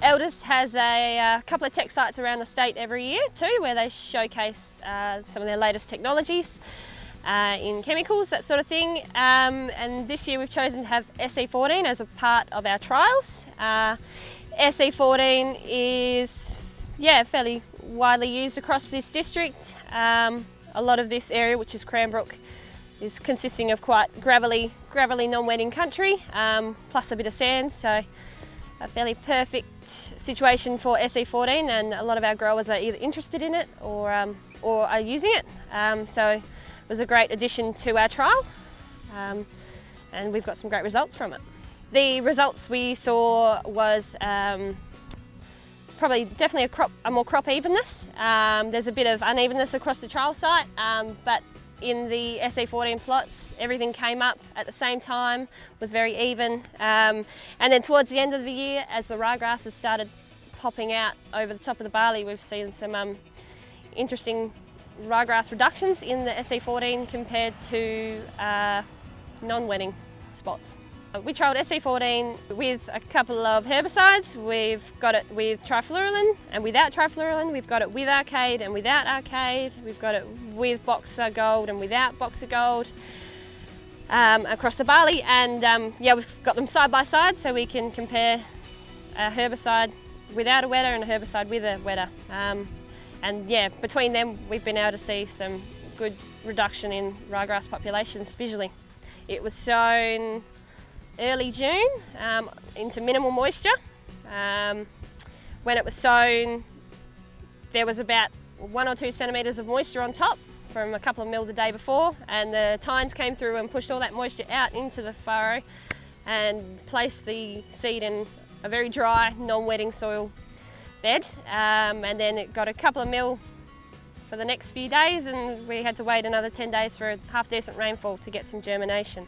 Elders has a couple of tech sites around the state every year too, where they showcase some of their latest technologies in chemicals, that sort of thing. And this year we've chosen to have SE14 as a part of our trials. SE14 is fairly widely used across this district. A lot of this area, which is Cranbrook, is consisting of quite gravelly non-wetting country, plus a bit of sand, so a fairly perfect situation for SE14, and a lot of our growers are either interested in it or are using it. So it was a great addition to our trial, and we've got some great results from it. The results we saw was definitely a more crop evenness. There's a bit of unevenness across the trial site, but in the SE14 plots, everything came up at the same time, was very even. And then towards the end of the year, as the ryegrasses started popping out over the top of the barley, we've seen some interesting ryegrass reductions in the SE14 compared to non-wetting spots. We trialled SE14 with a couple of herbicides. We've got it with trifluralin and without trifluralin. We've got it with Arcade and without Arcade. We've got it with Boxer Gold and without Boxer Gold across the barley. And we've got them side by side so we can compare a herbicide without a wetter and a herbicide with a wetter. Between them we've been able to see some good reduction in ryegrass populations visually. It was sown early June into minimal moisture. When it was sown, there was about 1 or 2 centimetres of moisture on top from a couple of mil the day before, and the tines came through and pushed all that moisture out into the furrow and placed the seed in a very dry, non-wetting soil bed. And then it got a couple of mil for the next few days, and we had to wait another 10 days for a half-decent rainfall to get some germination.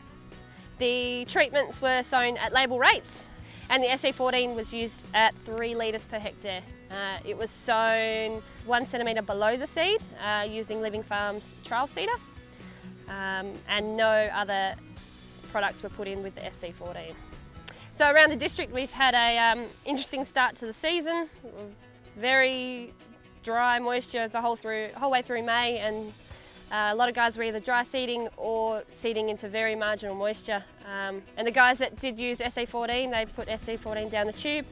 The treatments were sown at label rates, and the SE14 was used at 3 litres per hectare. It was sown 1 centimetre below the seed using Living Farms trial seeder, and no other products were put in with the SE14. So around the district we've had a interesting start to the season. Very dry moisture the whole way through May, and a lot of guys were either dry seeding or seeding into very marginal moisture. And the guys that did use SE14, they put SE14 down the tube.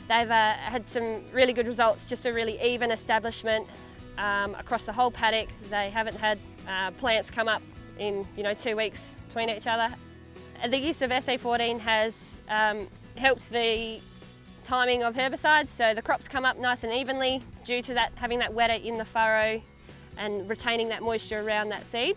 They've had some really good results, just a really even establishment across the whole paddock. They haven't had plants come up in 2 weeks between each other. And the use of SE14 has helped the timing of herbicides, so the crops come up nice and evenly due to that having that wetter in the furrow and retaining that moisture around that seed.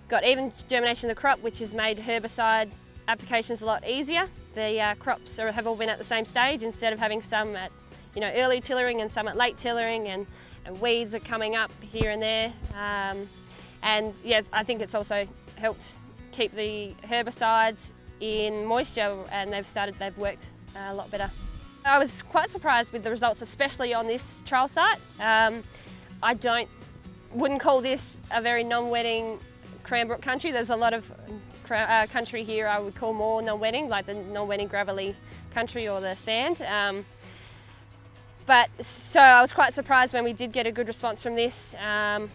Got even germination of the crop, which has made herbicide applications a lot easier. The crops have all been at the same stage instead of having some at early tillering and some at late tillering, and weeds are coming up here and there. And yes, I think it's also helped keep the herbicides in moisture, and they've worked a lot better. I was quite surprised with the results, especially on this trial site. I wouldn't call this a very non-wetting Cranbrook country. There's a lot of country here I would call more non-wetting, like the non-wetting gravelly country or the sand. So I was quite surprised when we did get a good response from this. And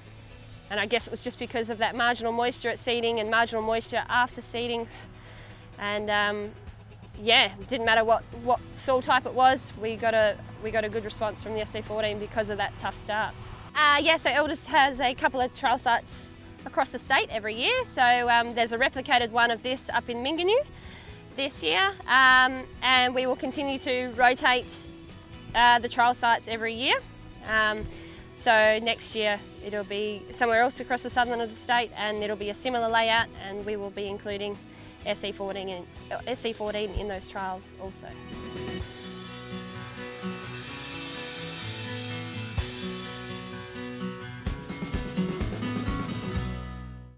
I guess it was just because of that marginal moisture at seeding and marginal moisture after seeding. And it didn't matter what soil type it was, we got a good response from the SE14 because of that tough start. So Elders has a couple of trial sites across the state every year. So there's a replicated one of this up in Minganoo this year, and we will continue to rotate the trial sites every year. So next year it'll be somewhere else across the southern of the state, and it'll be a similar layout, and we will be including SE14 in those trials also.